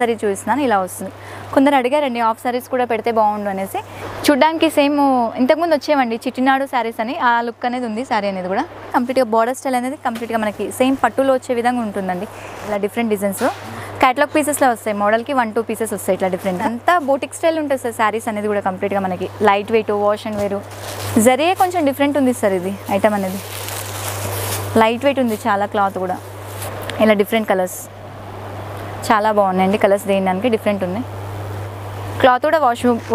Sorry చూపిస్తున్నాను, ఇలా వస్తుంది. కొందరు అడిగారండి హాఫ్ సారీస్ కూడా పెడితే బాగుండు అనేసి. చూడ్డానికి సేమ్ ఇంతకుముందు వచ్చేవండి చిట్టినాడు శారీస్ అని, ఆ లుక్ అనేది ఉంది శారీ అనేది కూడా. కంప్లీట్గా బార్డర్ స్టైల్ అనేది కంప్లీట్గా మనకి సేమ్ పట్టులో వచ్చే విధంగా ఉంటుందండి. ఇలా డిఫరెంట్ డిజైన్స్ క్యాటలాగ్ పీసెస్లో వస్తాయి, మోడల్కి 1-2 పీసెస్ వస్తాయి ఇట్లా డిఫరెంట్. అంతా బోటిక్ స్టైల్ ఉంటుంది సార్ శారీస్ అనేది కూడా కంప్లీట్గా మనకి లైట్ వెయిట్, వాష్ అండ్ వేరు. జరీ కొంచెం డిఫరెంట్ ఉంది సార్ ఇది ఐటమ్ అనేది, లైట్ వెయిట్ ఉంది చాలా, క్లాత్ కూడా ఇలా డిఫరెంట్ కలర్స్ చాలా బాగున్నాయండి. కలర్స్ దేనికి డిఫరెంట్ ఉన్నాయి. క్లాత్ కూడా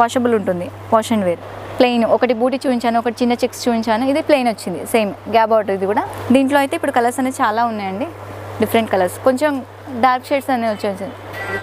వాషబుల్ ఉంటుంది, వాష్ అండ్ వేర్. ప్లెయిన్ ఒకటి బూటీ చూపించాను, ఒకటి చిన్న చెక్స్ చూపించాను, ఇది ప్లెయిన్ వచ్చింది సేమ్ గ్యాప్ అవుట్. ఇది కూడా దీంట్లో అయితే ఇప్పుడు కలర్స్ అనేది చాలా ఉన్నాయండి, డిఫరెంట్ కలర్స్. కొంచెం డార్క్ షేడ్స్ అనేవి వచ్చేసి.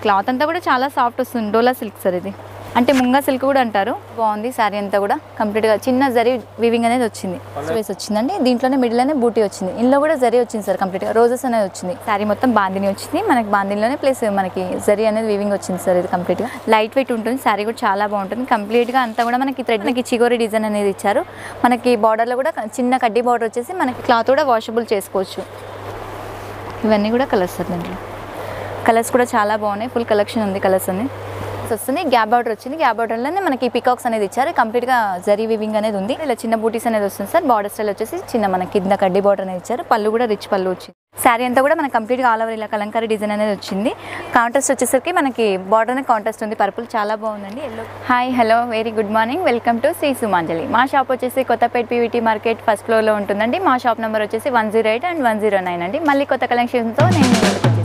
క్లాత్ అంతా కూడా చాలా సాఫ్ట్ వస్తుంది, డోలా సిల్క్ సార్ ఇది, అంటే ముంగా సిల్క్ కూడా అంటారు. బాగుంది శారీ అంతా కూడా కంప్లీట్గా చిన్న జరీ వీవింగ్ అనేది వచ్చింది, స్పేస్ వచ్చిందండి. దీంట్లోనే మిడిల్ అనే బూటీ వచ్చింది, ఇందులో కూడా జరీ వచ్చింది సార్, కంప్లీట్గా రోజెస్ అనేది వచ్చింది. శారీ మొత్తం బాందిని వచ్చింది మనకి, బాందినిలోనే ప్లస్ మనకి జరీ అనేది వీవింగ్ వచ్చింది సార్. ఇది కంప్లీట్గా లైట్ వెయిట్ ఉంటుంది, శారీ కూడా చాలా బాగుంటుంది. కంప్లీట్గా అంతా కూడా మనకి థ్రెడ్, మనకి చిగోరి డిజైన్ అనేది ఇచ్చారు. మనకి బార్డర్లో కూడా చిన్న కడ్డీ బార్డర్ వచ్చేసి మనకి క్లాత్ కూడా వాషబుల్ చేసుకోవచ్చు. ఇవన్నీ కూడా కలర్స్ సార్, దీంట్లో కలర్స్ కూడా చాలా బాగున్నాయి, ఫుల్ కలెక్షన్ ఉంది కలర్స్ అని వస్తుంది. గ్యాప్ బార్డర్ వచ్చింది, గ్యాప్ బార్డర్లోనే మనకి పికాక్స్ అనేది ఇచ్చారు, కంప్లీట్గా జరీ వీవింగ్ అనేది ఉంది. ఇలా చిన్న బూటీస్ అనేది వస్తుంది సార్. బార్డర్ స్టైల్ వచ్చేసి చిన్న మనకి కింద కడ్డీ బార్డర్ అనేది ఇచ్చారు. పళ్ళు కూడా రిచ్ పళ్ళు వచ్చింది. శారీ అంతా కూడా మనకి కంప్లీట్గా ఆల్ ఓవర్ ఇలా కలంకారీ డిజైన్ అనేది వచ్చింది. కాంట్రాస్ట్ వచ్చేసరికి మనకి బార్డర్ అనేది కాంట్రాస్ట్ ఉంది, పర్పుల్ చాలా బాగుందండి. Yellow. Hi hello very good morning, welcome to Shri Sumanjali. మా షాప్ వచ్చేసి కొత్తపేట పీవీటీ మార్కెట్ ఫస్ట్ ఫ్లోర్లో ఉంటుందండి. మా షాప్ నెంబర్ వచ్చేసి 108 and 109 అండి. మళ్ళీ కొత్త కలెక్షన్స్తో నేను ముందుకు వచ్చేసాను.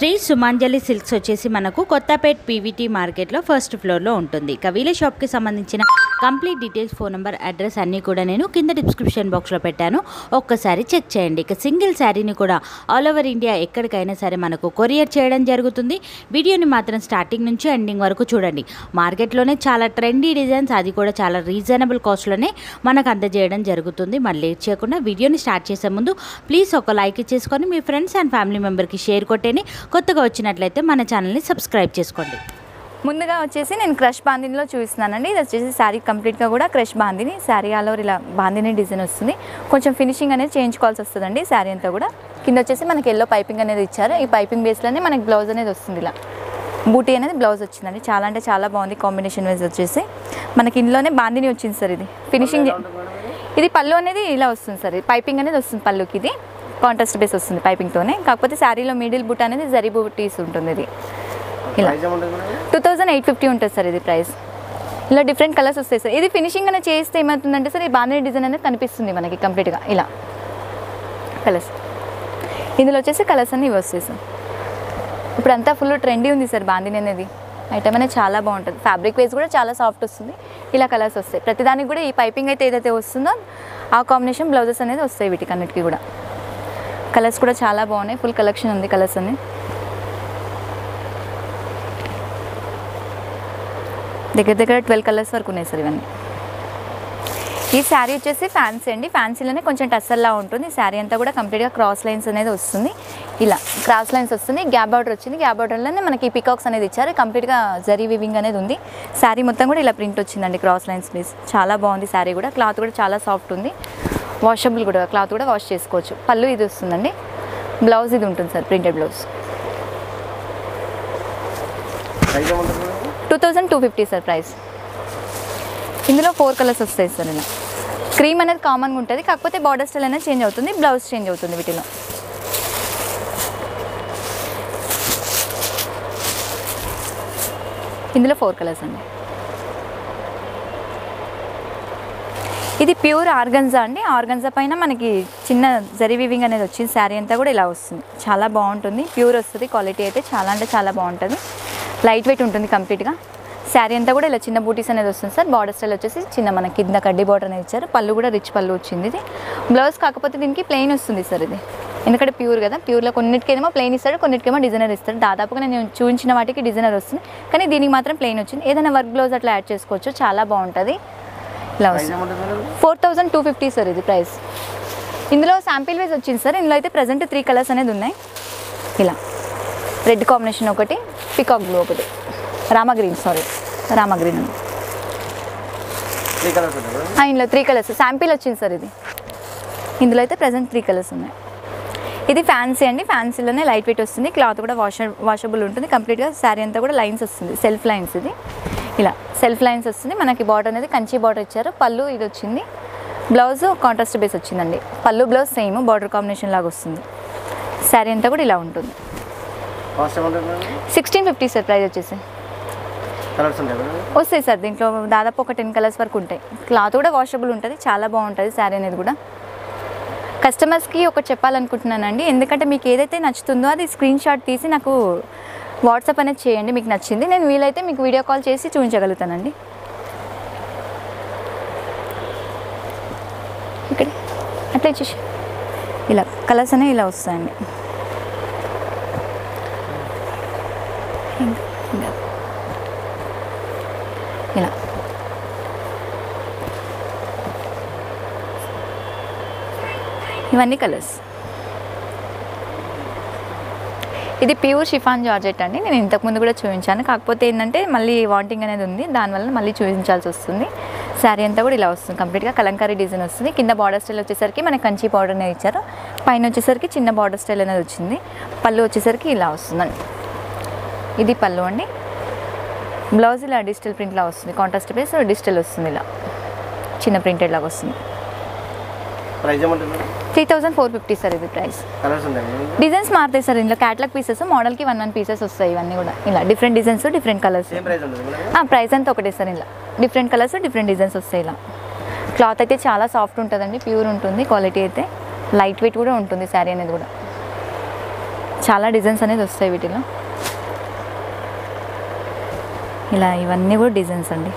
శ్రీ సుమాంజలి సిల్క్స్ వచ్చేసి మనకు కొత్తపేట్ పీవీటీ మార్కెట్లో ఫస్ట్ ఫ్లోర్లో ఉంటుంది. ఇక వీళ్ళ షాప్కి సంబంధించిన complete details, phone number, address అన్నీ కూడా నేను కింద డిస్క్రిప్షన్ బాక్స్లో పెట్టాను, ఒక్కసారి చెక్ చేయండి. ఇక సింగిల్ శారీని కూడా ఆల్ ఓవర్ ఇండియా ఎక్కడికైనా సరే మనకు కొరియర్ చేయడం జరుగుతుంది. వీడియోని మాత్రం స్టార్టింగ్ నుంచి ఎండింగ్ వరకు చూడండి. మార్కెట్లోనే చాలా ట్రెండీ డిజైన్స్, అది కూడా చాలా రీజనబుల్ కాస్ట్లోనే మనకు అందజేయడం జరుగుతుంది. మరి లేట్ చేయకుండా వీడియోని స్టార్ట్ చేసే ముందు ప్లీజ్ ఒక లైక్ ఇచ్చేసుకొని మీ ఫ్రెండ్స్ అండ్ ఫ్యామిలీ మెంబర్కి షేర్ కొట్టేని, కొత్తగా వచ్చినట్లయితే మన ఛానల్ని సబ్స్క్రైబ్ చేసుకోండి. ముందుగా వచ్చేసి నేను క్రష్ బాందినిలో చూపిస్తున్నానండి. ఇది వచ్చేసి శారీ కంప్లీట్గా కూడా crush bandhani, sari all over ఇలా బాందిని డిజైన్ వస్తుంది. కొంచెం ఫినిషింగ్ అనేది చేయించుకోవాల్సి వస్తుందండి శారీ అంతా కూడా. కింద వచ్చేసి మనకి ఎల్లో పైపింగ్ అనేది ఇచ్చారు. ఈ పైపింగ్ బేస్లోనే మనకి బ్లౌజ్ అనేది వస్తుంది, ఇలా బూటీ అనేది బ్లౌజ్ వచ్చిందండి. చాలా అంటే చాలా బాగుంది కాంబినేషన్ వైజ్ వచ్చేసి. మనకి ఇందులోనే బాందిని వచ్చింది సార్. ఇది ఫినిషింగ్, ఇది పళ్ళు అనేది ఇలా వస్తుంది సార్. పైపింగ్ అనేది వస్తుంది పళ్ళుకి, ఇది కాంట్రాస్ట్ బేస్ వస్తుంది పైపింగ్తోనే. కాకపోతే శారీలో మిడిల్ బూట్ అనేది జరీ బూటీస్ ఉంటుంది. ఇది ఇలా 2850 ఉంటుంది సార్ ఇది ప్రైస్. ఇలా డిఫరెంట్ కలర్స్ వస్తాయి సార్. ఇది ఫినిషింగ్ అనేది చేస్తే ఏమవుతుందంటే సార్, ఈ బాందిని డిజైన్ అనేది కనిపిస్తుంది మనకి కంప్లీట్గా. ఇలా కలర్స్ ఇందులో వచ్చేసి కలర్స్ అన్నీ ఇవి వస్తాయి సార్. ఇప్పుడు అంతా ఫుల్ ట్రెండీ ఉంది సార్ బాందిని అనేది. ఐటమ్ అనేది చాలా బాగుంటుంది, ఫ్యాబ్రిక్ వైజ్ కూడా చాలా సాఫ్ట్ వస్తుంది. ఇలా కలర్స్ వస్తాయి ప్రతిదానికి కూడా. ఈ పైపింగ్ అయితే ఏదైతే వస్తుందో ఆ కాంబినేషన్ బ్లౌజెస్ అనేది వస్తాయి వీటికి అన్నిటికీ కూడా. కలర్స్ కూడా చాలా బాగున్నాయి, ఫుల్ కలెక్షన్ ఉంది కలర్స్ అన్ని. దగ్గర దగ్గర 12 కలర్స్ వరకు ఉన్నాయి సార్ ఇవన్నీ. ఈ శారీ వచ్చేసి ఫ్యాన్సీ అండి, ఫ్యాన్సీలోనే కొంచెం టస్సల్లా ఉంటుంది. శారీ అంతా కూడా కంప్లీట్గా క్రాస్ లైన్స్ అనేది వస్తుంది, ఇలా క్రాస్ లైన్స్ వస్తుంది. గ్యాప్ బార్డర్ వచ్చింది, గ్యాప్ బార్డర్లోనే మనకి పికాక్స్ అనేది ఇచ్చారు. కంప్లీట్గా జరీ వీవింగ్ అనేది ఉంది. శారీ మొత్తం కూడా ఇలా ప్రింట్ వచ్చిందండి, క్రాస్ లైన్స్ ప్లీజ్. చాలా బాగుంది శారీ కూడా. క్లాత్ కూడా చాలా సాఫ్ట్ ఉంది, వాషబుల్ కూడా, క్లాత్ కూడా వాష్ చేసుకోవచ్చు. పళ్ళు ఇది వస్తుందండి, బ్లౌజ్ ఇది ఉంటుంది sir, printed blouse. 2250 sir price. ఇందులో 4 కలర్స్ వస్తాయి సార్. ఇలా క్రీమ్ అనేది కామన్గా ఉంటుంది, కాకపోతే బార్డర్ స్టైల్ అనేది చేంజ్ అవుతుంది, బ్లౌజ్ చేంజ్ అవుతుంది వీటిలో. ఇందులో 4 కలర్స్ అండి. ఇది ప్యూర్ ఆర్గన్జా అండి. ఆర్గన్జా పైన మనకి చిన్న జరీ వీవింగ్ అనేది వచ్చింది. శారీ అంతా కూడా ఇలా వస్తుంది, చాలా బాగుంటుంది, ప్యూర్ వస్తుంది. క్వాలిటీ అయితే చాలా అంటే చాలా బాగుంటుంది, లైట్ వెయిట్ ఉంటుంది కంప్లీట్గా. శారీ అంతా కూడా ఇలా చిన్న బూటీస్ అనేది వస్తుంది సార్. బార్డర్ స్టైల్ వచ్చేసి చిన్న మన కింద కడ్డీ బార్డర్ అనేది ఇచ్చారు. పళ్ళు కూడా రిచ్ పళ్ళు వచ్చింది. ఇది బ్లౌజ్ కాకపోతే దీనికి ప్లెయిన్ వస్తుంది సార్. ఇది ఎందుకంటే ప్యూర్ కదా, ప్యూర్లో కొన్నిటికేమో ప్లెయిన్ ఇస్తాడు, కొన్నిటికేమో డిజైనర్ ఇస్తాడు. దాదాపుగా నేను చూపించిన వాటికి డిజైనర్ వస్తుంది, కానీ దీనికి మాత్రం ప్లెయిన్ వచ్చింది. ఏదైనా వర్క్ బ్లౌజ్ అట్లా యాడ్ చేసుకోవచ్చు, చాలా బాగుంటుంది. ఇలా 4250 సార్ ఇది ప్రైస్. ఇందులో శాంపిల్ వైజ్ వచ్చింది సార్. ఇందులో అయితే ప్రజెంట్ 3 కలర్స్ అనేది ఉన్నాయి. ఇలా రెడ్ కాంబినేషన్ ఒకటి, పికాక్ బ్లూ ఒకటి, రామా గ్రీన్ 3 కలర్స్ ఉంటాయి. ఇందులో 3 కలర్స్ శాంపిల్ వచ్చింది సార్ ఇది. ఇందులో అయితే ప్రజెంట్ 3 కలర్స్ ఉన్నాయి. ఇది ఫ్యాన్సీ అండి, ఫ్యాన్సీలోనే లైట్ వెయిట్ వస్తుంది, క్లాత్ కూడా వాషబుల్ ఉంటుంది. కంప్లీట్గా శారీ అంతా కూడా లైన్స్ వస్తుంది, సెల్ఫ్ లైన్స్. ఇది ఇలా సెల్ఫ్ లైన్స్ వస్తుంది. మనకి బార్డర్ అనేది కంచి బార్డర్ ఇచ్చారు. పళ్ళు ఇది వచ్చింది, బ్లౌజ్ కాంట్రాస్ట్ బేస్ వచ్చిందండి. పళ్ళు బ్లౌజ్ సేమ్ బార్డర్ కాంబినేషన్ లాగా వస్తుంది. శారీ అంతా కూడా ఇలా ఉంటుంది. 1650 సార్ ప్రైస్ వచ్చేసి. వస్తాయి సార్ దీంట్లో దాదాపు ఒక 10 కలర్స్ వరకు ఉంటాయి. క్లాత్ కూడా వాషబుల్ ఉంటుంది, చాలా బాగుంటుంది శారీ అనేది కూడా. కస్టమర్స్కి ఒకటి చెప్పాలనుకుంటున్నానండి, ఎందుకంటే మీకు ఏదైతే నచ్చుతుందో అది స్క్రీన్ షాట్ తీసి నాకు వాట్సాప్ అనేది చేయండి. మీకు నచ్చింది నేను వీలైతే మీకు వీడియో కాల్ చేసి చూపించగలుగుతానండి. ఇక్కడ అట్లా ఇచ్చేసి ఇలా కలర్స్ అనేవి ఇలా వస్తాయండి. ఇలా ఇవన్నీ కలర్స్. ఇది ప్యూర్ షిఫాన్ జార్జెట్ అండి. నేను ఇంతకుముందు కూడా చూపించాను, కాకపోతే ఏంటంటే మళ్ళీ వాంటింగ్ అనేది ఉంది, దానివల్ల మళ్ళీ చూపించాల్సి వస్తుంది. శారీ అంతా కూడా ఇలా వస్తుంది, కంప్లీట్గా కలంకారీ డిజైన్ వస్తుంది. కింద బార్డర్ స్టైల్ వచ్చేసరికి మనకి కంచి బార్డర్ అనేది ఇచ్చారు, పైన వచ్చేసరికి చిన్న బార్డర్ స్టైల్ అనేది వచ్చింది. పళ్ళు వచ్చేసరికి ఇలా వస్తుందండి. ఇది పళ్ళు అండి. బ్లౌజ్ ఇలా డిజిటల్ ప్రింట్లా వస్తుంది, కాంట్రాస్ట్ బేస్ డిజిటల్ వస్తుంది, ఇలా చిన్న ప్రింటెడ్ లాగా వస్తుంది. 3450 సార్ ఇది ప్రైస్. డిజైన్స్ మారుతాయి సార్, ఇందులో క్యాటలాగ్ పీసెస్, మోడల్కి 1 పీసెస్ వస్తాయి. ఇవన్నీ కూడా ఇలా different designs, different colours. Price అంతా ఒకటే సార్, ఇలా డిఫరెంట్ కలర్స్, డిఫరెంట్ డిజైన్స్ వస్తాయి. ఇలా క్లాత్ అయితే చాలా సాఫ్ట్ ఉంటుందండి, ప్యూర్ ఉంటుంది. క్వాలిటీ అయితే లైట్ వెయిట్ కూడా ఉంటుంది. శారీ అనేది కూడా చాలా డిజైన్స్ అనేది వస్తాయి వీటిలో. ఇలా ఇవన్నీ కూడా డిజైన్స్ అండి.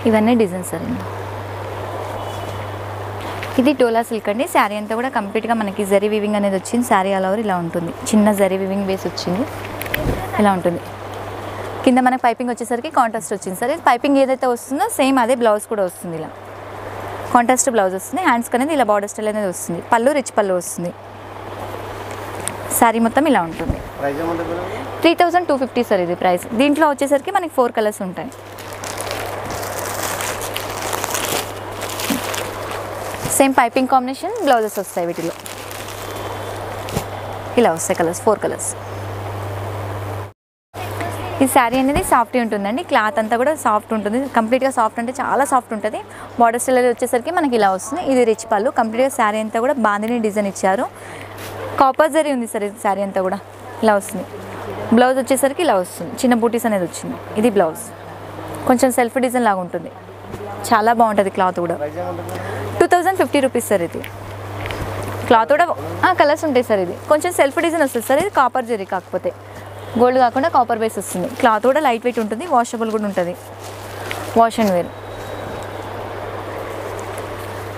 ఇవన్నీ డిజైన్స్ సార్. ఇది డోలా సిల్క్ అండి. శారీ అంతా కూడా కంప్లీట్గా మనకి జరీ వివింగ్ అనేది వచ్చింది. శారీ ఆల్ ఓవర్ ఇలా ఉంటుంది, చిన్న జరీ వివింగ్ బేస్ వచ్చింది, ఇలా ఉంటుంది. కింద మనకి పైపింగ్ వచ్చేసరికి కాంట్రాస్ట్ వచ్చింది సార్. ఇది పైపింగ్ ఏదైతే వస్తుందో సేమ్ అదే బ్లౌజ్ కూడా వస్తుంది, ఇలా కాంట్రాస్ట్ బ్లౌజ్ వస్తుంది. హ్యాండ్స్కి అనేది ఇలా బార్డర్ స్టైల్ అనేది వస్తుంది. పళ్ళు రిచ్ పళ్ళు వస్తుంది. శారీ మొత్తం ఇలా ఉంటుంది. 3250 సార్ ఇది ప్రైస్. దీంట్లో వచ్చేసరికి మనకి 4 కలర్స్ ఉంటాయి. సేమ్ పైపింగ్ కాంబినేషన్ బ్లౌజెస్ వస్తాయి వీటిలో. ఇలా వస్తాయి కలర్స్, 4 కలర్స్. ఈ శారీ అనేది సాఫ్ట్ ఉంటుందండి, క్లాత్ అంతా కూడా సాఫ్ట్ ఉంటుంది, కంప్లీట్గా సాఫ్ట్ అంటే చాలా సాఫ్ట్ ఉంటుంది. బార్డర్ స్టైల్ వచ్చేసరికి మనకి ఇలా వస్తుంది. ఇది రిచ్ పళ్ళు, కంప్లీట్గా శారీ అంతా కూడా బాందిని డిజైన్ ఇచ్చారు. కాపర్ జరీ ఉంది సార్. ఇది శారీ అంతా కూడా ఇలా వస్తుంది. బ్లౌజ్ వచ్చేసరికి ఇలా వస్తుంది, చిన్న బూటీస్ అనేది వచ్చింది. ఇది బ్లౌజ్ కొంచెం సెల్ఫ్ డిజైన్ లాగా ఉంటుంది, చాలా బాగుంటుంది. క్లాత్ కూడా 2050 రూపీస్ సార్. ఇది క్లాత్ కూడా కలర్స్ ఉంటాయి సార్. ఇది కొంచెం సెల్ఫ్ డిజైన్ వస్తుంది సార్. ఇది కాపర్ జరీ, కాకపోతే గోల్డ్ కాకుండా కాపర్ బేస్ వస్తుంది. క్లాత్ కూడా లైట్ వెయిట్ ఉంటుంది, వాషబుల్ కూడా ఉంటుంది, వాష్ అండ్ వేర్.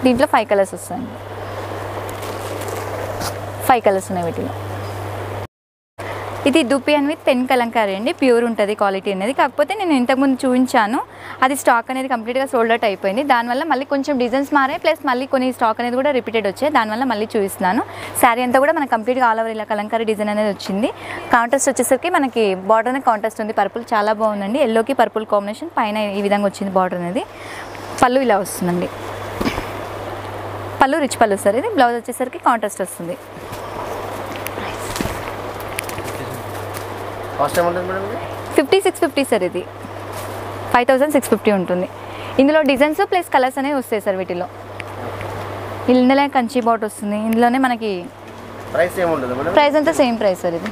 దీంట్లో 5 కలర్స్ వస్తాయి. 5 కలర్స్ ఉన్నాయి వీటిలో. ఇది దుపియన్ విత్ పెన్ కలంకారీ అండి, ప్యూర్ ఉంటుంది క్వాలిటీ అనేది. కాకపోతే నేను ఇంతకుముందు చూపించాను, అది స్టాక్ అనేది కంప్లీట్గా సోల్డ్ అవుట్ అయిపోయింది. దానివల్ల మళ్ళీ కొంచెం డిజైన్స్ మారాయి, ప్లస్ మళ్ళీ కొన్ని స్టాక్ అనేది కూడా రిపీటెడ్ వచ్చాయి. దానివల్ల మళ్ళీ చూపిస్తున్నాను. శారీ అంతా కూడా మనకు కంప్లీట్గా ఆల్ ఓవర్ ఇలా కలంకారీ డిజైన్ అనేది వచ్చింది. కాంట్రాస్ట్ వచ్చేసరికి మనకి బార్డర్ అనేది కాంట్రాస్ట్ ఉంది, పర్పుల్ చాలా బాగుందండి. ఎల్లోకి పర్పుల్ కాంబినేషన్, పైన ఈ విధంగా వచ్చింది బార్డర్ అనేది. పళ్ళు ఇలా వస్తుందండి, పళ్ళు రిచ్ పళ్ళు సార్. ఇది బ్లౌజ్ వచ్చేసరికి కాంట్రాస్ట్ వస్తుంది. 5650 సార్. ఇది 5650 ఉంటుంది. ఇందులో డిజైన్స్ ప్లస్ కలర్స్ అనేవి వస్తాయి సార్ వీటిలో. ఇందులో కంచి బాట్ వస్తుంది. ఇందులోనే మనకి ప్రైస్ అంతా సేమ్ ప్రైస్ సార్. ఇది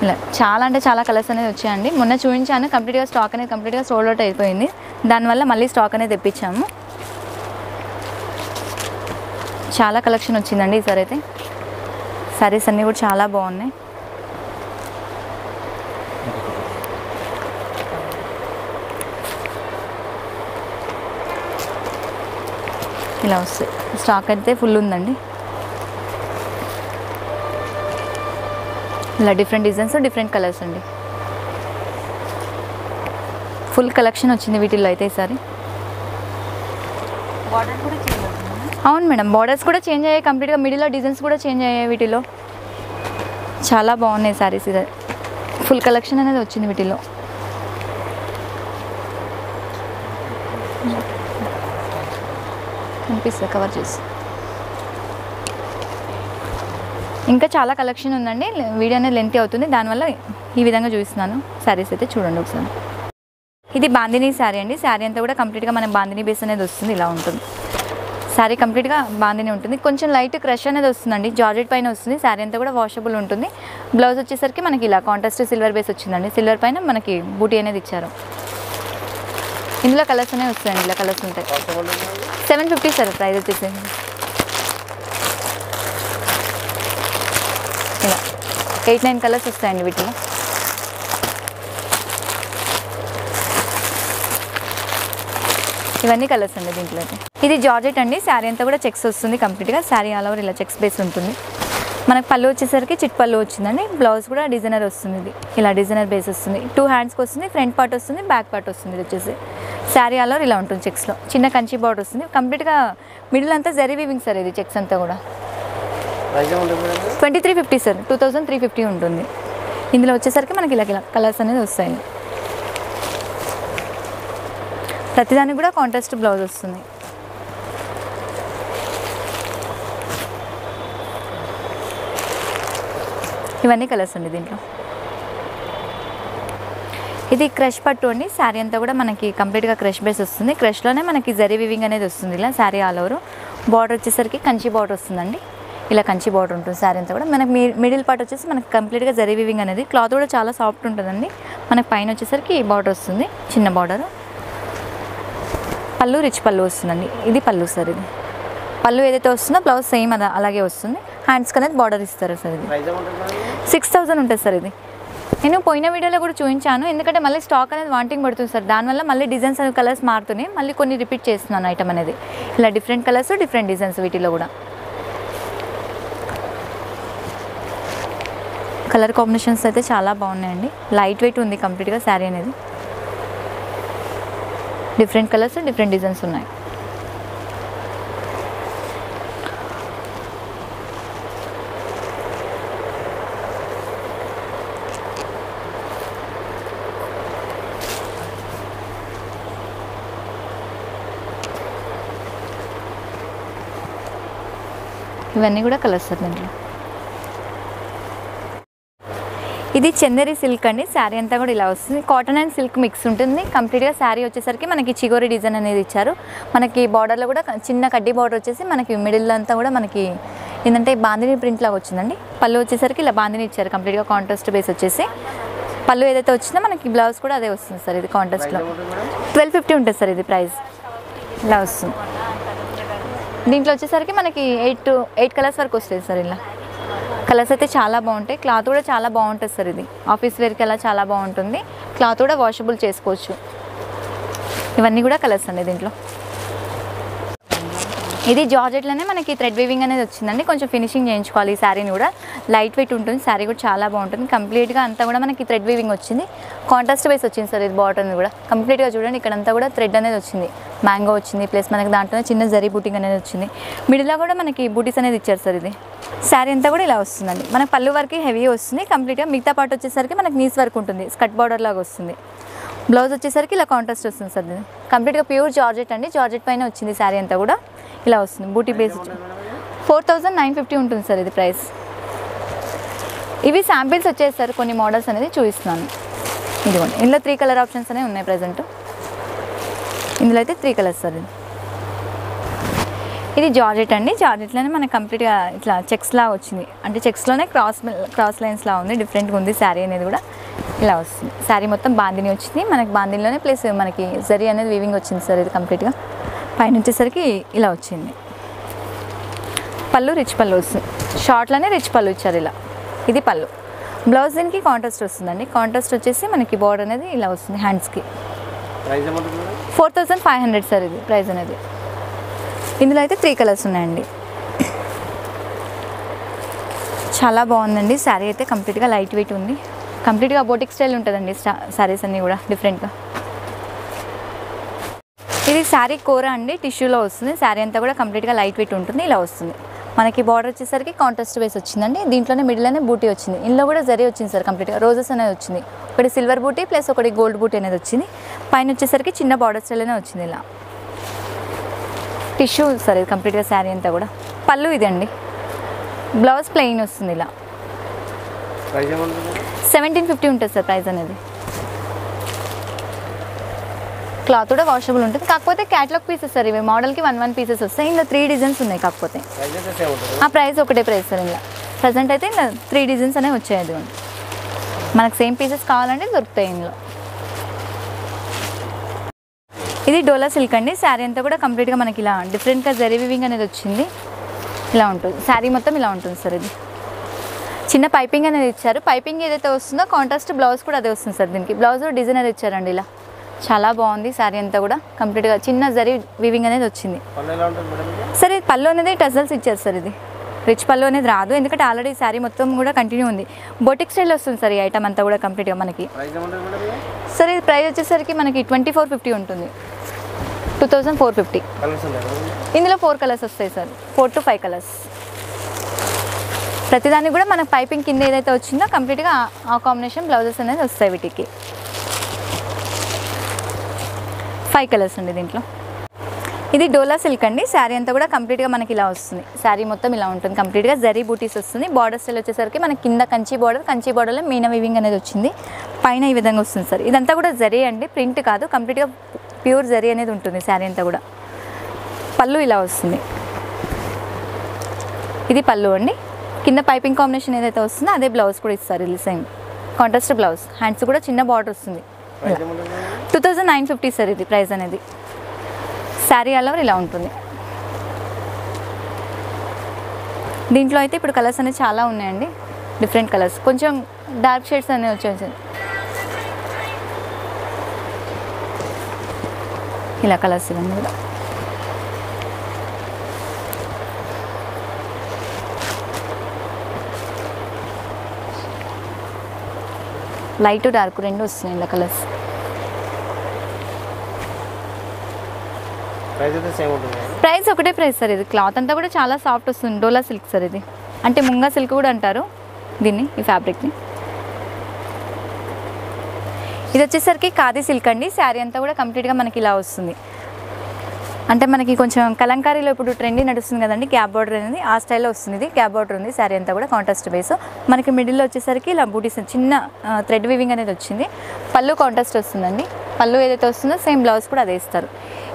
ఇలా చాలా అంటే చాలా కలర్స్ అనేది వచ్చాయండి. మొన్న చూపించాను, కంప్లీట్గా స్టాక్ అనేది కంప్లీట్గా సోల్డ్ అవుట్ అయిపోయింది. దానివల్ల మళ్ళీ స్టాక్ అనేది తెప్పించాము. చాలా కలెక్షన్ వచ్చిందండి ఈసారి అయితే. సారీస్ అన్నీ కూడా చాలా బాగున్నాయి. ఇలా వస్తాయి. స్టాక్ అయితే ఫుల్ ఉందండి. ఇలా డిఫరెంట్ డిజైన్స్, డిఫరెంట్ కలర్స్ అండి. ఫుల్ కలెక్షన్ వచ్చింది వీటిల్లో అయితే ఈసారి. బార్డర్ కూడా చేంజ్ అవుతుంది. అవును మేడం, బార్డర్స్ కూడా చేంజ్ అయ్యాయి కంప్లీట్గా, మిడిల్లో డిజైన్స్ కూడా చేంజ్ అయ్యాయి వీటిలో. చాలా బాగున్నాయి శారీస్, ఇది ఫుల్ కలెక్షన్ అనేది వచ్చింది వీటిలో. కనిపిస్తుంది కవర్ చేసి. ఇంకా చాలా కలెక్షన్ ఉందండి, వీడియో అనేది లెంతీ అవుతుంది, దానివల్ల ఈ విధంగా చూపిస్తున్నాను. శారీస్ అయితే చూడండి ఒకసారి. ఇది బాందినీ శారీ అండి. శారీ అంతా కూడా కంప్లీట్గా మనకి బాందినీ బేస్ అనేది వస్తుంది, ఇలా ఉంటుంది. శారీ కంప్లీట్గా బాందినీ ఉంటుంది, కొంచెం లైట్ క్రష్ అనేది వస్తుందండి, జార్జెట్ పైన వస్తుంది. శారీ అంతా కూడా వాషబుల్ ఉంటుంది. బ్లౌజ్ వచ్చేసరికి మనకి ఇలా కాంట్రాస్ట్ సిల్వర్ బేస్ వచ్చిందండి, సిల్వర్ పైన మనకి బూటీ అనేది ఇచ్చారు. ఇందులో కలర్స్ అనేవి వస్తాయండి, ఇలా కలర్స్ ఉంటాయి. 750 సార్ ప్రైస్ వచ్చేసి. ఇలా 8-9 కలర్స్ వస్తాయండి వీటిలో. ఇవన్నీ కలర్స్ అండి దీంట్లో అయితే. ఇది జార్జెట్ అండి. శారీ అంతా కూడా చెక్స్ వస్తుంది కంప్లీట్గా. శారీ ఆల్ ఓవర్ ఇలా చెక్స్ బేస్ ఉంటుంది. మనకు పళ్ళు వచ్చేసరికి చిట్ పళ్ళు వచ్చిందండి. బ్లౌజ్ కూడా డిజైనర్ వస్తుంది, ఇది ఇలా డిజైనర్ బేస్ వస్తుంది. 2 హ్యాండ్స్కి వస్తుంది, ఫ్రంట్ పార్ట్ వస్తుంది, బ్యాక్ పార్ట్ వస్తుంది. ఇది వచ్చేసి శారీ ఆల్ ఓవర్ ఇలా ఉంటుంది, చెక్స్లో చిన్న కంచి బార్డర్ వస్తుంది. కంప్లీట్గా మిడిల్ అంతా జరీ వీవింగ్ సార్, ఇది చెక్స్ అంతా కూడా. 2350 సార్, 2350 ఉంటుంది. ఇందులో వచ్చేసరికి మనకి ఇలా కలర్స్ అనేది వస్తాయి. ప్రతిదానికి కూడా కాంట్రాస్ట్ బ్లౌజ్ వస్తుంది. ఇవన్నీ కలర్స్ అండి దీంట్లో. ఇది క్రష్ పట్టు అండి. శారీ అంతా కూడా మనకి కంప్లీట్గా క్రష్ బేస్ వస్తుంది. క్రష్లోనే మనకి జరీ వివింగ్ అనేది వస్తుంది, ఇలా శారీ ఆల్ ఓవర్. బార్డర్ వచ్చేసరికి కంచి బార్డర్ వస్తుందండి, ఇలా కంచి బార్డర్ ఉంటుంది. శారీ అంతా కూడా మనకి మిడిల్ పార్ట్ వచ్చేసి మనకి కంప్లీట్గా జరీ వివింగ్ అనేది. క్లాత్ కూడా చాలా సాఫ్ట్ ఉంటుందండి. మనకి పైన వచ్చేసరికి బార్డర్ వస్తుంది, చిన్న బార్డర్. పళ్ళు రిచ్ పళ్ళు వస్తుందండి. ఇది పళ్ళు సార్, ఇది పళ్ళు ఏదైతే వస్తుందో బ్లౌజ్ సేమ్ అలాగే వస్తుంది. హ్యాండ్స్కి అనేది బార్డర్ ఇస్తారు సార్. ఇది 6000 ఉంటుంది సార్. ఇది నేను పోయిన వీడియోలో కూడా చూపించాను, ఎందుకంటే మళ్ళీ స్టాక్ అనేది వాంటింగ్ పడుతుంది సార్, దానివల్ల మళ్ళీ డిజైన్స్ అండ్ కలర్స్ మారుతున్నాయి. మళ్ళీ కొన్ని రిపీట్ చేస్తున్నాను ఐటమ్ అనేది. ఇలా డిఫరెంట్ కలర్స్, డిఫరెంట్ డిజైన్స్ వీటిలో కూడా. కలర్ కాంబినేషన్స్ అయితే చాలా బాగున్నాయండి. లైట్ వెయిట్ ఉంది కంప్లీట్గా శారీ అనేది. డిఫరెంట్ కలర్స్, డిఫరెంట్ డిజైన్స్ ఉన్నాయి. ఇవన్నీ కూడా కలర్స్ దీంట్లో. ఇది చందేరి సిల్క్ అండి. శారీ అంతా కూడా ఇలా వస్తుంది. కాటన్ అండ్ సిల్క్ మిక్స్ ఉంటుంది. కంప్లీట్గా శారీ వచ్చేసరికి మనకి చిగోరి డిజైన్ అనేది ఇచ్చారు. మనకి బార్డర్లో కూడా చిన్న కడ్డీ బార్డర్ వచ్చేసి మనకి మిడిల్ అంతా కూడా మనకి ఏంటంటే బాందిని ప్రింట్ లాగా వచ్చిందండి. పళ్ళు వచ్చేసరికి ఇలా బాందిని ఇచ్చారు, కంప్లీట్గా కాంట్రాస్ట్ బేస్ వచ్చేసి. పళ్ళు ఏదైతే వచ్చిందో మనకి బ్లౌజ్ కూడా అదే వస్తుంది సార్. ఇది కాంట్రాస్ట్లో 1250 ఉంటుంది సార్. ఇది ప్రైస్ ఇలా వస్తుంది. దీంట్లో వచ్చేసరికి మనకి 8 కలర్స్ వరకు వస్తాయి సార్. ఇలా కలర్స్ అయితే చాలా బాగుంటాయి. క్లాత్ కూడా చాలా బాగుంటుంది సార్. ఇది ఆఫీస్ వేర్కి అలా చాలా బాగుంటుంది. క్లాత్ కూడా వాషబుల్ చేసుకోవచ్చు. ఇవన్నీ కూడా కలర్స్ అండి దీంట్లో. ఇది జార్జెట్లోనే మనకి థ్రెడ్ వీవింగ్ అనేది వచ్చిందండి. కొంచెం ఫినిషింగ్ చేయించుకోవాలి ఈ శారీని కూడా. లైట్ వెయిట్ ఉంటుంది, శారీ కూడా చాలా బాగుంటుంది. కంప్లీట్గా అంతా కూడా మనకి థ్రెడ్ వీవింగ్ వచ్చింది. కాంట్రాస్ట్ బేస్ వచ్చింది సార్. ఇది బాటమ్ కూడా కంప్లీట్గా చూడండి, ఇక్కడంతా కూడా థ్రెడ్ అనేది వచ్చింది, మ్యాంగో వచ్చింది, ప్లస్ మనకి దాంట్లో చిన్న జరీ బూటింగ్ అనేది వచ్చింది. మిడిల్లో కూడా మనకి బూటీస్ అనేది ఇచ్చారు సార్. ఇది శారీ అంతా కూడా ఇలా వస్తుందండి. మనకి పళ్ళు వరకు హెవీ వస్తుంది కంప్లీట్గా. మిగతా పార్ట్ వచ్చేసరికి మనకి నీస్ వరకు ఉంటుంది, స్కర్ట్ బార్డర్ లాగా వస్తుంది. బ్లౌజ్ వచ్చేసరికి ఇలా కాంట్రాస్ట్ వస్తుంది సార్. ఇది కంప్లీట్గా ప్యూర్ జార్జెట్ అండి. జార్జెట్ పైన వచ్చింది శారీ అంతా కూడా ఇలా వస్తుంది. బూటీ బేస్ 4950 ఉంటుంది సార్ ఇది ప్రైస్. ఇవి శాంపిల్స్ వచ్చేసి సార్, కొన్ని మోడల్స్ అనేది చూపిస్తున్నాను. ఇదిగోండి, ఇందులో 3 కలర్ ఆప్షన్స్ అనేవి ఉన్నాయి ప్రజెంట్. ఇందులో అయితే 3 కలర్స్ సార్. ఇది జార్జెట్ అండి. జార్జెట్లోనే మనకి కంప్లీట్గా ఇట్లా చెక్స్లా వచ్చింది, అంటే చెక్స్లోనే క్రాస్ లైన్స్లా ఉంది. డిఫరెంట్గా ఉంది శారీ అనేది కూడా ఇలా వస్తుంది. శారీ మొత్తం బాందిని వచ్చింది మనకి. బాందినిలోనే ప్లస్ మనకి జరీ అనేది వీవింగ్ వచ్చింది సార్. ఇది కంప్లీట్గా పైన వచ్చేసరికి ఇలా వచ్చింది. పళ్ళు రిచ్ పళ్ళు వస్తుంది. షార్ట్లోనే రిచ్ పళ్ళు ఇచ్చారు ఇలా. ఇది పళ్ళు. బ్లౌజ్ దీనికి కాంట్రాస్ట్ వస్తుందండి. కాంట్రాస్ట్ వచ్చేసి మనకి బార్డర్ అనేది ఇలా వస్తుంది హ్యాండ్స్కి. 4500 సార్ ఇది ప్రైస్ అనేది. ఇందులో అయితే 3 కలర్స్ ఉన్నాయండి. చాలా బాగుందండి శారీ అయితే. కంప్లీట్గా లైట్ వెయిట్ ఉంది. కంప్లీట్గా బోటిక్ స్టైల్ ఉంటుందండి శారీస్ అన్నీ కూడా డిఫరెంట్గా. ఇది శారీ కూర అండి, టిష్యూలో వస్తుంది. శారీ అంతా కూడా కంప్లీట్గా లైట్ వెయిట్ ఉంటుంది. ఇలా వస్తుంది మనకి. బార్డర్ వచ్చేసరికి కాంట్రాస్ట్ బేస్ వచ్చిందండి. దీంట్లోనే మిడిల్లోనే బూటీ వచ్చింది. ఇందులో కూడా జరీ వచ్చింది సార్ కంప్లీట్గా. రోజెస్ అనేది వచ్చింది. ఒకటి సిల్వర్ బూటీ ప్లస్ ఒకటి గోల్డ్ బూటీ అనేది వచ్చింది. పైన వచ్చేసరికి చిన్న బార్డర్ స్టైల్ అనే వచ్చింది. ఇలా టిష్యూ సార్ ఇది కంప్లీట్గా శారీ అంతా కూడా. పళ్ళు ఇది అండి. బ్లౌజ్ ప్లెయిన్ వస్తుంది. ఇలా 1750 ఉంటుంది సార్ ప్రైస్ అనేది. క్లాత్ కూడా వాషబుల్ ఉంటుంది. కాకపోతే క్యాటలాగ్ పీసెస్ సార్ ఇవి. మోడల్కి 1 పీసెస్ వస్తాయి. ఇందులో 3 డిజైన్స్ ఉన్నాయి. కాకపోతే ఆ ప్రైస్ ఒకటే ప్రైస్ సార్. ఇలా ప్రజెంట్ అయితే ఇలా 3 డిజైన్స్ అనేవి వచ్చాయి. అది మనకు సేమ్ పీసెస్ కావాలంటే దొరుకుతాయి ఇందులో. ఇది డోలా సిల్క్ అండి. శారీ అంతా కూడా కంప్లీట్గా మనకి ఇలా డిఫరెంట్గా జరీ వీవింగ్ అనేది వచ్చింది. ఇలా ఉంటుంది శారీ మొత్తం. ఇలా ఉంటుంది సార్. ఇది చిన్న పైపింగ్ అనేది ఇచ్చారు. పైపింగ్ ఏదైతే వస్తుందో కాంట్రాస్ట్ బ్లౌజ్ కూడా అదే వస్తుంది సార్. దీనికి బ్లౌజ్ డిజైన్ అనేది ఇచ్చారండి. ఇలా చాలా బాగుంది శారీ అంతా కూడా. కంప్లీట్గా చిన్న జరీ వీవింగ్ అనేది వచ్చింది సార్. ఇది పళ్ళు అనేది టజల్స్ ఇచ్చారు సార్. ఇది రిచ్ పళ్ళు అనేది రాదు, ఎందుకంటే ఆల్రెడీ శారీ మొత్తం కూడా కంటిన్యూ ఉంది. బొటిక్ స్టైల్ వస్తుంది సార్ ఈ ఐటమ్ అంతా కూడా కంప్లీట్గా మనకి. సార్ ఇది ప్రైస్ వచ్చేసరికి మనకి 2450 ఉంటుంది. 2450. ఇందులో 4 కలర్స్ వస్తాయి సార్. 4 to 5 colours. ప్రతిదానికి కూడా మనకు పైపింగ్ కింద ఏదైతే వచ్చిందో కంప్లీట్గా ఆ కాంబినేషన్ బ్లౌజెస్ అనేది వస్తాయి వీటికి. 5 కలర్స్ అండి దీంట్లో. ఇది డోలా సిల్క్ అండి. శారీ అంతా కూడా కంప్లీట్గా మనకి ఇలా వస్తుంది. శారీ మొత్తం ఇలా ఉంటుంది కంప్లీట్గా. జరీ బూటీస్ వస్తుంది. బార్డర్ స్టైల్ వచ్చేసరికి మనకి కింద కంచి బార్డర్లో మీనా వీవింగ్ అనేది వచ్చింది. పైన ఈ విధంగా వస్తుంది సార్. ఇదంతా కూడా జరీ అండి, ప్రింట్ కాదు. కంప్లీట్గా ప్యూర్ జరీ అనేది ఉంటుంది శారీ అంతా కూడా. పళ్ళు ఇలా వస్తుంది. ఇది పళ్ళు అండి. కింద పైపింగ్ కాంబినేషన్ ఏదైతే వస్తుందో అదే బ్లౌజ్ కూడా ఇస్తారు. ఇది సేమ్ కాంట్రాస్ట్ బ్లౌజ్. హ్యాండ్స్ కూడా చిన్న బార్డర్ వస్తుంది. 2950 సార్ ఇది ప్రైస్ అనేది. శారీ అలవర్ ఇలా ఉంటుంది. దీంట్లో అయితే ఇప్పుడు కలర్స్ అనేవి చాలా ఉన్నాయండి, డిఫరెంట్ కలర్స్. కొంచెం డార్క్ షేడ్స్ అనేవి వచ్చేసి ఇలా కలర్స్ ఇవన్నీ కూడా. లైట్ డార్క్ రెండు వస్తున్నాయి ఇలా కలర్స్. ప్రైస్ ఒకటే ప్రైస్ సార్. ఇది క్లాత్ అంతా కూడా చాలా సాఫ్ట్ వస్తుంది. డోలా సిల్క్ సార్ ఇది. అంటే ముంగా సిల్క్ కూడా అంటారు దీన్ని, ఈ ఫ్యాబ్రిక్ని. ఇది వచ్చేసరికి ఖాదీ సిల్క్ అండి. శారీ అంతా కూడా కంప్లీట్గా మనకి ఇలా వస్తుంది. అంటే మనకి కొంచెం కలంకారీలో ఇప్పుడు ట్రెండీ నడుస్తుంది కదండి, గ్యాప్ బార్డర్ అనేది. ఆ స్టైల్లో వస్తుంది. ఇది గ్యాప్ బార్డర్ ఉంది. శారీ అంతా కూడా కాంట్రాస్ట్ బేస్. మనకి మిడిల్లో వచ్చేసరికి ఇలా బూటీస్ చిన్న థ్రెడ్ వీవింగ్ అనేది వచ్చింది. పళ్ళు కాంట్రాస్ట్ వస్తుందండి. పళ్ళు ఏదైతే వస్తుందో సేమ్ బ్లౌజ్ కూడా అదే ఇస్తారు.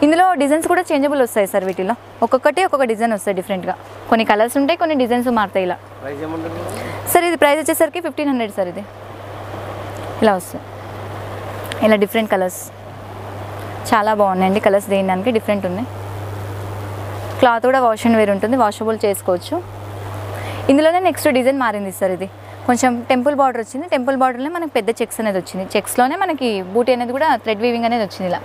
ఇందులో డిజైన్స్ కూడా చేంజబుల్ వస్తాయి సార్. వీటిలో ఒక్కొక్కటి ఒక్కొక్క డిజైన్ వస్తాయి డిఫరెంట్గా. కొన్ని కలర్స్ ఉంటాయి, కొన్ని డిజైన్స్ మారుతాయి ఇలా. సార్ ఇది ప్రైస్ వచ్చేసరికి 1500 సార్. ఇది ఇలా వస్తుంది. ఇలా డిఫరెంట్ కలర్స్ చాలా బాగున్నాయండి. కలర్స్ దేనికి డిఫరెంట్ ఉన్నాయి. క్లాత్ కూడా వాష్ అండ్ వేర్ ఉంటుంది, వాషబుల్ చేసుకోవచ్చు. ఇందులోనే నెక్స్ట్ డిజైన్ మారింది సార్. ఇది కొంచెం టెంపుల్ బార్డర్ వచ్చింది. టెంపుల్ బార్డర్లో మనకి పెద్ద చెక్స్ అనేది వచ్చింది. చెక్స్లోనే మనకి బూటీ అనేది కూడా థ్రెడ్ వీవింగ్ అనేది వచ్చింది. ఇలా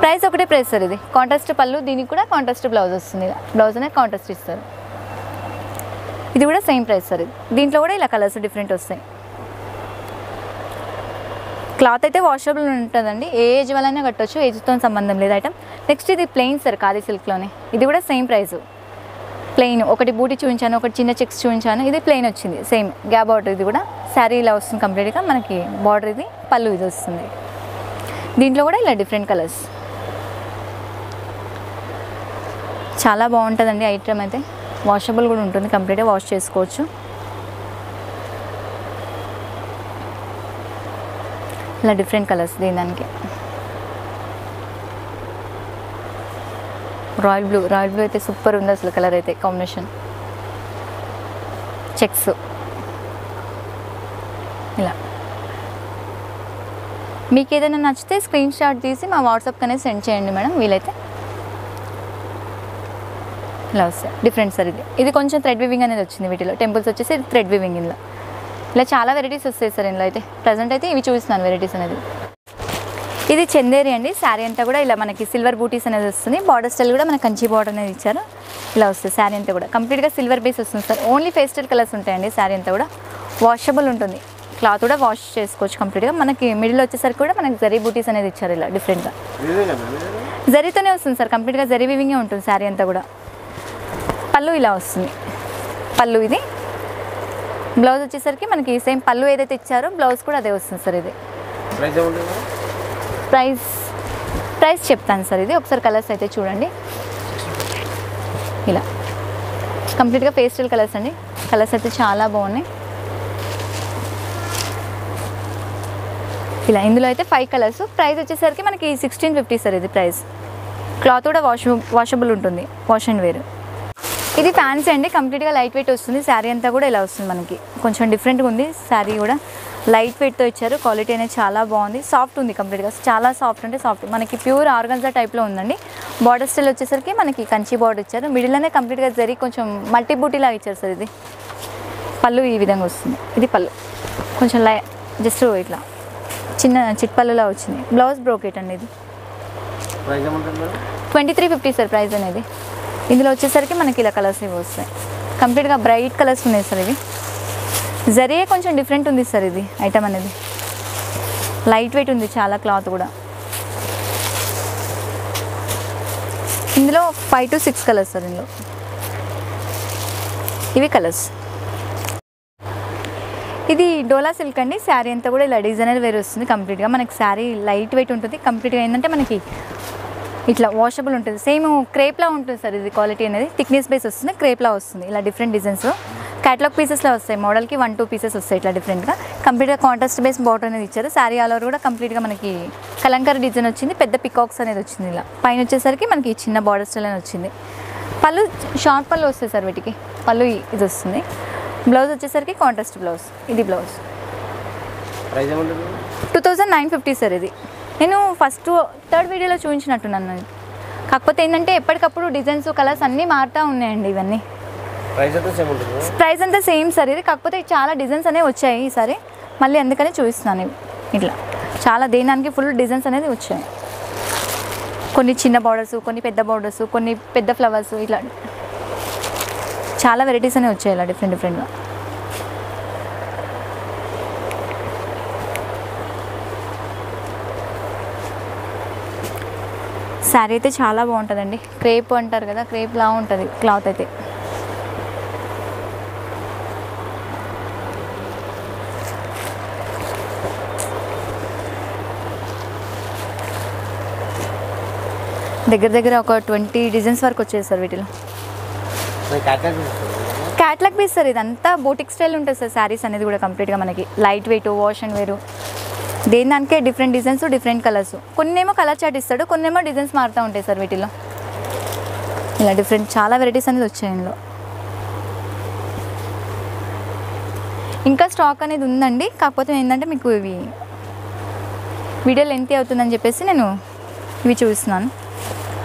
ప్రైస్ ఒకటే ప్రైస్ సార్. ఇది కాంట్రాస్ట్ పళ్ళు, దీనికి కూడా కాంట్రాస్ట్ బ్లౌజ్ వస్తుంది. ఇలా బ్లౌజ్ అనేది కాంట్రాస్ట్ ఇస్తారు. ఇది కూడా సేమ్ ప్రైస్ సార్. ఇది దీంట్లో కూడా ఇలా కలర్స్ డిఫరెంట్ వస్తాయి. క్లాత్ అయితే వాషబుల్ ఉంటుందండి. ఏ ఏజ్ వల్లైనా కట్టవచ్చు, ఏజ్తో సంబంధం లేదు ఐటమ్. నెక్స్ట్ ఇది ప్లెయిన్ సార్, ఖాదీ సిల్క్లోనే. ఇది కూడా సేమ్ ప్రైస్. ప్లెయిన్ ఒకటి బూటీ చూపించాను, ఒకటి చిన్న చెక్స్ చూపించాను. ఇది ప్లెయిన్ వచ్చింది సేమ్ గ్యాప్ బార్డర్. ఇది కూడా శారీ ఇలా వస్తుంది కంప్లీట్గా మనకి. బార్డర్ ఇది, పళ్ళు ఇది వస్తుంది. దీంట్లో కూడా ఇలా డిఫరెంట్ కలర్స్. చాలా బాగుంటుందండి ఐటమ్ అయితే. వాషబుల్ కూడా ఉంటుంది, కంప్లీట్గా వాష్ చేసుకోవచ్చు. ఇలా డిఫరెంట్ కలర్స్. దీనికి రాయల్ బ్లూ అయితే సూపర్ ఉంది అసలు. కలర్ అయితే కాంబినేషన్ చెక్స్ ఇలా. మీకు ఏదైనా నచ్చితే స్క్రీన్ షాట్ తీసి మా వాట్సాప్కి అనేది సెండ్ చేయండి మేడం వీలైతే. ఇలా వస్తాయి డిఫరెంట్ సార్. ఇది కొంచెం థ్రెడ్ వీవింగ్ అనేది వచ్చింది వీటిలో. టెంపుల్స్ వచ్చేసి థ్రెడ్ వీవింగ్. ఇందులో ఇలా చాలా వెరైటీస్ వస్తాయి సార్. ఇందులో అయితే ప్రజెంట్ అయితే ఇవి చూపిస్తున్నాను వెరైటీస్ అనేది. ఇది చందేరి అండి. శారీ అంతా కూడా ఇలా మనకి సిల్వర్ బూటీస్ అనేది వస్తుంది. బార్డర్ స్టైల్ కూడా మనకి కంచి బార్డర్ అనేది ఇచ్చారు. ఇలా వస్తుంది శారీ అంతా కూడా కంప్లీట్గా సిల్వర్ బేస్ వస్తుంది సార్. ఓన్లీ పేస్టల్ కలర్స్ ఉంటాయండి. శారీ అంతా కూడా వాషబుల్ ఉంటుంది. క్లాత్ కూడా వాష్ చేసుకోవచ్చు కంప్లీట్గా. మనకి మిడిల్ వచ్చేసరికి కూడా మనకి జరీ బూటీస్ అనేది ఇచ్చారు ఇలా డిఫరెంట్గా. జరీతోనే వస్తుంది సార్, కంప్లీట్గా జరీ వీవింగే ఉంటుంది శారీ అంతా కూడా. పళ్ళు ఇలా వస్తుంది, పళ్ళు ఇది. బ్లౌజ్ వచ్చేసరికి మనకి సేమ్ పళ్ళు ఏదైతే ఇచ్చారో బ్లౌజ్ కూడా అదే వస్తుంది సార్. ఇది ప్రైస్ చెప్తాను సార్. ఇది ఒకసారి కలర్స్ అయితే చూడండి. ఇలా కంప్లీట్గా పేస్టల్ కలర్స్ అండి. కలర్స్ అయితే చాలా బాగున్నాయి. ఇలా ఇందులో అయితే 5 కలర్స్. ప్రైస్ వచ్చేసరికి మనకి 1650 సార్. ఇది ప్రైస్. క్లాత్ కూడా వాషబుల్ ఉంటుంది, వాష్ అండ్ వేర్. ఇది ఫ్యాన్సీ అండి, కంప్లీట్గా లైట్ వెయిట్ వస్తుంది. శారీ అంతా కూడా ఇలా వస్తుంది మనకి. కొంచెం డిఫరెంట్గా ఉంది శారీ కూడా. లైట్ వెయిట్తో ఇచ్చారు. క్వాలిటీ అనేది చాలా బాగుంది. సాఫ్ట్ ఉంది కంప్లీట్గా, చాలా సాఫ్ట్ అంటే సాఫ్ట్. మనకి ప్యూర్ ఆర్గన్జా టైప్లో ఉందండి. బార్డర్ స్టైల్ వచ్చేసరికి మనకి కంచి బార్డర్ ఇచ్చారు. మిడిల్లోనే కంప్లీట్గా జరీ కొంచెం మల్టీ బూటీలా ఇచ్చారు సార్. ఇది పళ్ళు ఈ విధంగా వస్తుంది. ఇది పళ్ళు కొంచెం జస్ట్ ఇట్లా చిన్న చిట్పల్లులా వచ్చింది. బ్లౌజ్ బ్రోకెట్ అండి. ఇది 2350 సార్ ప్రైస్ అనేది. ఇందులో వచ్చేసరికి మనకి ఇలా కలర్స్ ఇవి వస్తాయి. కంప్లీట్గా బ్రైట్ కలర్స్ ఉన్నాయి సార్. ఇవి జరీ కొంచెం డిఫరెంట్ ఉంది సార్. ఇది ఐటమ్ అనేది లైట్ వెయిట్ ఉంది చాలా, క్లాత్ కూడా. ఇందులో 5 to 6 కలర్స్ సార్. ఇందులో ఇవి కలర్స్. ఇది డోలా సిల్క్ అండి. శారీ అంతా కూడా ఇలా డిజైనర్ వేర్ వస్తుంది. కంప్లీట్గా మనకి శారీ లైట్ వెయిట్ ఉంటుంది. కంప్లీట్గా ఏంటంటే మనకి ఇట్లా వాషబుల్ ఉంటుంది. సేమ్ క్రేప్లా ఉంటుంది సార్. ఇది క్వాలిటీ అనేది థిక్నెస్ బేస్ వస్తుంది, క్రేప్లా వస్తుంది. ఇలా డిఫరెంట్ డిజైన్స్ క్యాటలాగ్ పీసెస్లో వస్తాయి. మోడల్కి 1-2 పీసెస్ వస్తాయి ఇట్లా డిఫరెంట్గా. కంప్లీట్గా కాంట్రాస్ట్ బేస్ బార్డర్ అనేది ఇచ్చారు. శారీ ఆల్ ఓవర్ కూడా కంప్లీట్గా మనకి కలంకారీ డిజైన్ వచ్చింది. పెద్ద పికాక్స్ అనేది వచ్చింది. ఇలా పైన వచ్చేసరికి మనకి చిన్న బార్డర్ స్టైల్ అనేది వచ్చింది. పళ్ళు షార్ట్ పళ్ళు వస్తాయి సార్. వీటికి పళ్ళు ఇది వస్తుంది. బ్లౌజ్ వచ్చేసరికి కాంట్రాస్ట్ బ్లౌజ్. ఇది బ్లౌజ్ 2950 సార్. ఇది నేను థర్డ్ వీడియోలో చూపించినట్టున్నాను. కాకపోతే ఏంటంటే ఎప్పటికప్పుడు డిజైన్స్ కలర్స్ అన్నీ మారుతూ ఉన్నాయండి. ఇవన్నీ ప్రైస్ అంతా సేమ్ సార్. ఇది కాకపోతే చాలా డిజైన్స్ అనేవి వచ్చాయి ఈసారి, మళ్ళీ అందుకనే చూపిస్తున్నాను. ఇట్లా చాలా దేనానికి ఫుల్ డిజైన్స్ అనేది వచ్చాయి. కొన్ని చిన్న బార్డర్స్, కొన్ని పెద్ద బార్డర్స్, కొన్ని పెద్ద ఫ్లవర్స్, ఇట్లా చాలా వెరైటీస్ అనేవి వచ్చాయి ఇలా డిఫరెంట్గా. శారీ అయితే చాలా బాగుంటుందండి. క్రేప్ అంటారు కదా, క్రేప్ లా ఉంటుంది క్లాత్ అయితే. దగ్గర ఒక 20 డిజైన్స్ వరకు వచ్చేది సార్ వీటిలో. Catalogue piece sir. ఇదంతా బోటిక్ స్టైల్ ఉంటుంది సార్. శారీస్ అనేది కూడా కంప్లీట్గా మనకి లైట్ వెయిట్, వాష్ అండ్ వేరు. దానికే డిఫరెంట్ డిజైన్స్, డిఫరెంట్ కలర్స్. కొన్నేమో కలర్ చార్ట్ ఇస్తాడు, కొన్నేమో డిజైన్స్ మారుతూ ఉంటాయి సార్ వీటిలో. ఇలా డిఫరెంట్ చాలా వెరైటీస్ అనేది వచ్చాయి ఇందులో. ఇంకా స్టాక్ అనేది ఉందండి. కాకపోతే ఏంటంటే మీకు ఇవి వీడియో లెంత్ అవుతుందని చెప్పేసి నేను ఇవి చూస్తున్నాను.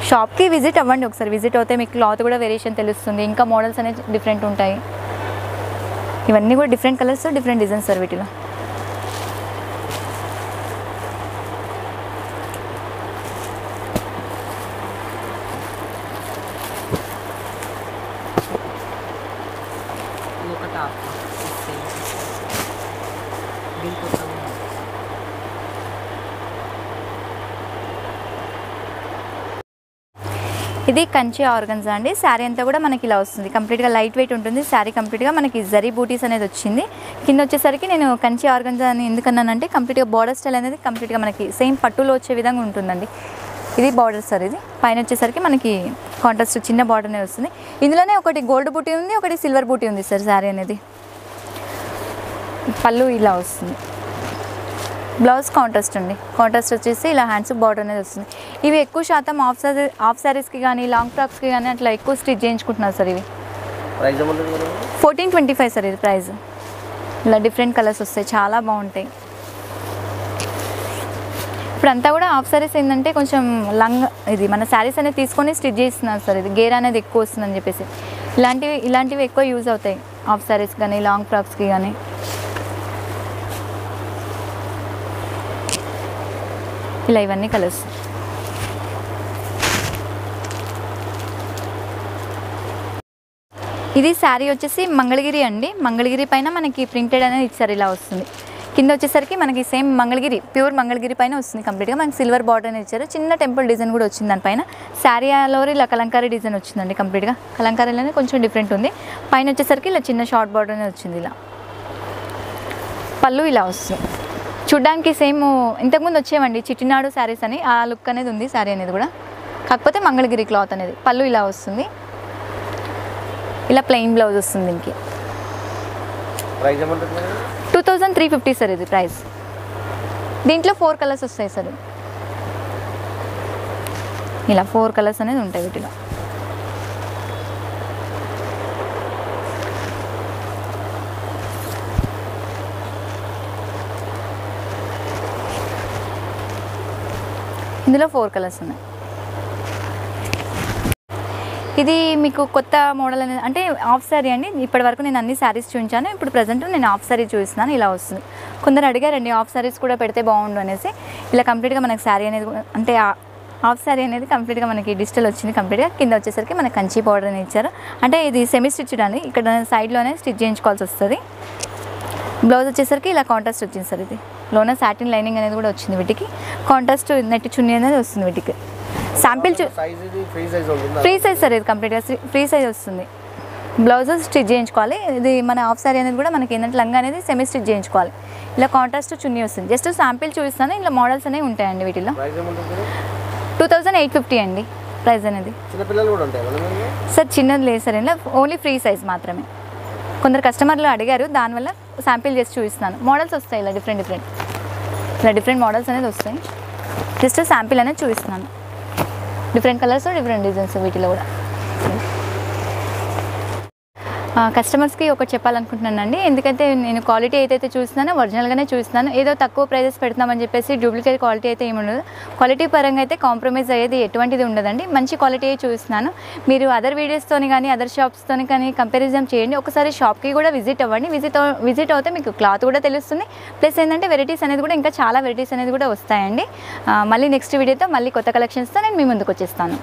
షాప్కి విజిట్ అవ్వండి ఒకసారి. విజిట్ అవుతే మీకు క్లాత్ కూడా వేరియేషన్ తెలుస్తుంది. ఇంకా మోడల్స్ అనేవి డిఫరెంట్ ఉంటాయి. ఇవన్నీ కూడా different colours, different designs sir వీటిలో. ఇది కంచి ఆర్గన్జా అండి. శారీ అంతా కూడా మనకి ఇలా వస్తుంది. కంప్లీట్గా లైట్ వెయిట్ ఉంటుంది. శారీ కంప్లీట్గా మనకి జరీ బూటీస్ అనేది వచ్చింది. కింద వచ్చేసరికి నేను కంచి ఆర్గన్జా అని ఎందుకన్నానంటే కంప్లీట్గా బార్డర్ స్టైల్ అనేది కంప్లీట్గా మనకి సేమ్ పట్టులో వచ్చే విధంగా ఉంటుందండి. ఇది బార్డర్ సార్. ఇది పైన వచ్చేసరికి మనకి కాంట్రాస్ట్ చిన్న బార్డర్ అనేది వస్తుంది. ఇందులోనే ఒకటి గోల్డ్ బూటీ ఉంది, ఒకటి సిల్వర్ బూటీ ఉంది సార్. శారీ అనేది పళ్ళు ఇలా వస్తుంది. బ్లౌజ్ కాంట్రాస్ట్ అండి. కాంట్రాస్ట్ వచ్చేసి ఇలా హ్యాండ్స్ బార్డర్ అనేది వస్తుంది. ఇవి ఎక్కువ శాతం హాఫ్ శారీస్కి కానీ లాంగ్ ఫ్రాక్స్కి కానీ అట్లా ఎక్కువ స్టిచ్ చేయించుకుంటున్నారు సార్. ఇవి 1425 సార్. ఇది ప్రైస్. ఇలా డిఫరెంట్ కలర్స్ వస్తాయి, చాలా బాగుంటాయి. ఇప్పుడంతా కూడా హాఫ్ శారీస్ ఏంటంటే కొంచెం ఇది మన శారీస్ అనేది తీసుకొని స్టిచ్ చేస్తున్నారు సార్. ఇది గేర్ అనేది ఎక్కువ వస్తుందని చెప్పేసి ఇలాంటివి ఎక్కువ యూజ్ అవుతాయి హాఫ్ శారీస్ కానీ లాంగ్ ఫ్రాక్స్కి కానీ. ఇలా ఇవన్నీ కలర్స్. ఇది శారీ వచ్చేసి మంగళగిరి అండి. మంగళగిరి పైన మనకి ప్రింటెడ్ అనేది ఇచ్చారు. ఇలా వస్తుంది. కింద వచ్చేసరికి మనకి సేమ్ మంగళగిరి ప్యూర్ మంగళగిరి పైన వస్తుంది కంప్లీట్గా. మనకి సిల్వర్ బార్డర్ అని ఇచ్చారు, చిన్న టెంపుల్ డిజైన్ కూడా వచ్చింది దానిపైన. శారీ ఆలోరి ఇలా కలంకారీ డిజైన్ వచ్చిందండి కంప్లీట్గా. కలంకారీలోనే కొంచెం డిఫరెంట్ ఉంది. పైన వచ్చేసరికి ఇలా చిన్న షార్ట్ బార్డర్ అనేది వచ్చింది. ఇలా పళ్ళు ఇలా వస్తుంది. చూడ్డానికి సేమ్ ఇంతకుముందు వచ్చేవండి చిట్టినాడు శారీస్ అని, ఆ లుక్ అనేది ఉంది శారీ అనేది కూడా, కాకపోతే మంగళగిరి క్లాత్ అనేది. పళ్ళు ఇలా వస్తుంది, ఇలా ప్లెయిన్ బ్లౌజ్ వస్తుంది. దీనికి 2350 సార్ ఇది ప్రైస్. దీంట్లో 4 కలర్స్ వస్తాయి సార్. ఇలా 4 కలర్స్ అనేది ఉంటాయి వీటిలో. ఇందులో 4 కలర్స్ ఉన్నాయి. ఇది మీకు కొత్త మోడల్ అనేది అంటే హాఫ్ శారీ అండి. ఇప్పటి వరకు నేను అన్ని శారీస్ చూపించాను, ఇప్పుడు ప్రజెంట్ నేను హాఫ్ శారీ చూపిస్తున్నాను. ఇలా వస్తుంది. కొందరు అడిగారండి హాఫ్ శారీస్ కూడా పెడితే బాగుండు అనేసి. ఇలా కంప్లీట్గా మనకి శారీ అనేది అంటే హాఫ్ శారీ అనేది కంప్లీట్గా మనకి డిజిటల్ వచ్చింది కంప్లీట్గా. కింద వచ్చేసరికి మనకి కంచి పౌడర్ అని ఇచ్చారు. అంటే ఇది సెమీ స్టిచ్డ్ అండి, ఇక్కడ సైడ్లోనే స్టిచ్ చేయించుకోవాల్సి వస్తుంది. బ్లౌజ్ వచ్చేసరికి ఇలా కాంట్రాస్ట్ వచ్చింది సార్. ఇది లోన సాటిన్ లైనింగ్ అనేది కూడా వచ్చింది వీటికి. కాంట్రాస్ట్ నెట్ చున్నీ అనేది వస్తుంది వీటికి. శాంపిల్ ఫ్రీ సైజ్ సార్, ఇది కంప్లీట్గా ఫ్రీ సైజ్ వస్తుంది. బ్లౌజ్ స్టిచ్ చేయించుకోవాలి. ఇది మన హాఫ్ శారీ అనేది కూడా మనకి ఏంటంటే లంగా అనేది సెమీ స్టిచ్ చేయించుకోవాలి. ఇలా కాంట్రాస్ట్ చున్నీ వస్తుంది. జస్ట్ శాంపిల్ చూపిస్తాను. ఇలా మోడల్స్ అనేవి ఉంటాయండి వీటిలో. 2850 అండి ప్రైస్ అనేది. సార్ చిన్నది లేదు సార్, ఇలా ఓన్లీ ఫ్రీ సైజ్ మాత్రమే. కొందరు కస్టమర్లు అడిగారు, దానివల్ల శాంపిల్ చేసి చూపిస్తున్నాను. మోడల్స్ వస్తాయి ఇలా డిఫరెంట్ మోడల్స్ అనేది వస్తాయి. జస్ట్ శాంపిల్ అనేది చూపిస్తున్నాను. డిఫరెంట్ కలర్స్ డిఫరెంట్ డిజైన్స్ వీటిలో కూడా. కస్టమర్స్కి ఒకటి చెప్పాలనుకుంటున్నానండి, ఎందుకంటే నేను క్వాలిటీ అయితే చూస్తున్నాను, ఒరిజినల్గానే చూస్తున్నాను. ఏదో తక్కువ ప్రైజెస్ పెడతామని చెప్పేసి డూప్లికేట్ క్వాలిటీ అయితే ఏమి ఉండదు. క్వాలిటీ పరంగా అయితే కాంప్రమైజ్ అయ్యేది ఎటువంటిది ఉండదండి. మంచి క్వాలిటీ చూస్తున్నాను. మీరు అదర్ వీడియోస్తోని కానీ అదర్ షాప్స్తోని కానీ కంపారిజన్ చేయండి. ఒకసారి షాప్కి కూడా విజిట్ అవ్వండి. విజిట్ అవుతే మీకు క్లాత్ కూడా తెలుస్తుంది. ప్లస్ ఏంటంటే వెరైటీస్ అనేది కూడా ఇంకా చాలా వెరైటీస్ అనేది కూడా వస్తాయండి. మళ్ళీ నెక్స్ట్ వీడియోతో మళ్ళీ కొత్త కలెక్షన్స్తో నేను మీ ముందుకు వచ్చేస్తాను.